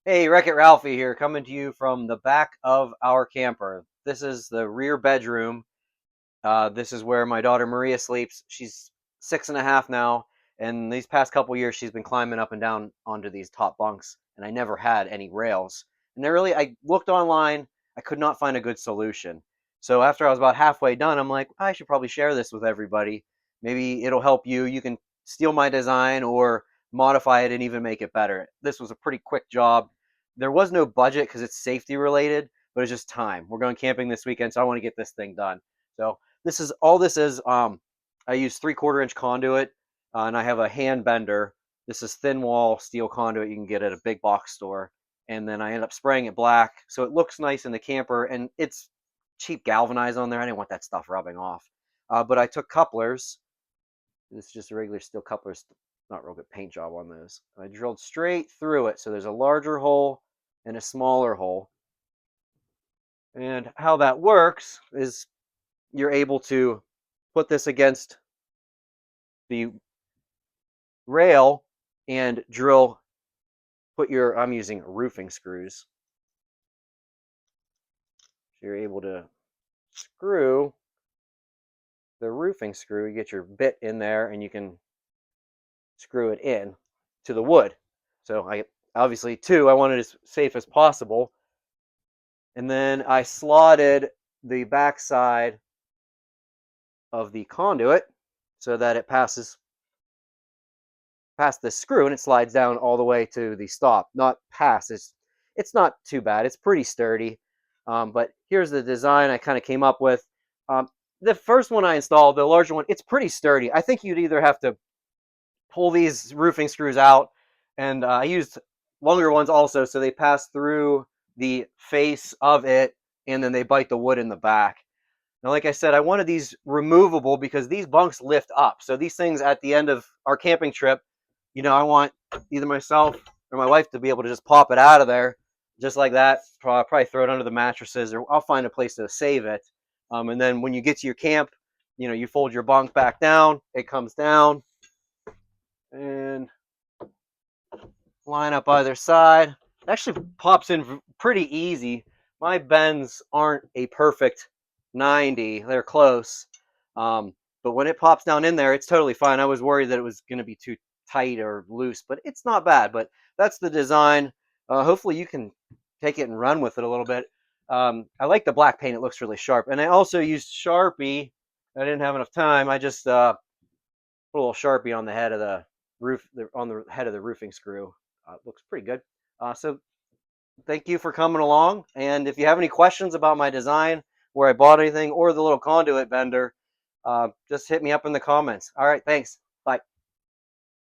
Hey, Wreck-It Ralphie here, coming to you from the back of our camper. This is the rear bedroom. This is where my daughter Maria sleeps. She's 6.5 now, and these past couple years she's been climbing up and down onto these top bunks, and I never had any rails. And I looked online, I could not find a good solution. So after I was about halfway done, I'm like, I should probably share this with everybody. Maybe it'll help you. You can steal my design or modify it and even make it better. This was a pretty quick job. There was no budget because it's safety related, but it's just time. We're going camping this weekend, so I want to get this thing done. So this is all this is. I use 3/4 inch conduit, and I have a hand bender. This is thin wall steel conduit you can get at a big box store, and then I end up spraying it black so it looks nice in the camper, and it's cheap galvanized on there. I didn't want that stuff rubbing off, but I took couplers. This is just a regular steel couplers, not real good paint job on those. I drilled straight through it, so there's a larger hole and a smaller hole. And how that works is you're able to put this against the rail and drill, I'm using roofing screws. So you're able to screw the roofing screw, you get your bit in there and you can screw it in to the wood. So I obviously I wanted it as safe as possible. And then I slotted the backside of the conduit so that it passes past this screw and it slides down all the way to the stop. Not past. It's not too bad. It's pretty sturdy. But here's the design I kind of came up with. The first one I installed, the larger one, it's pretty sturdy. I think you'd either have to pull these roofing screws out, and I used longer ones also, so they pass through the face of it, and then they bite the wood in the back. Now, like I said, I wanted these removable because these bunks lift up. So these things at the end of our camping trip, I want either myself or my wife to be able to just pop it out of there just like that. Probably throw it under the mattresses, or I'll find a place to save it. And then when you get to your camp, you fold your bunk back down, it comes down, and line up either side. It actually pops in pretty easy. My bends aren't a perfect 90, they're close. But when it pops down in there, it's totally fine. I was worried that it was going to be too tight or loose, but it's not bad. But that's the design. Hopefully you can take it and run with it a little bit. I like the black paint. It looks really sharp. And I also used Sharpie. I didn't have enough time. I just put a little Sharpie on the head of the roof, on the head of the roofing screw. Looks pretty good. So thank you for coming along. And if you have any questions about my design, where I bought anything, or the little conduit bender, just hit me up in the comments. All right, thanks. Bye.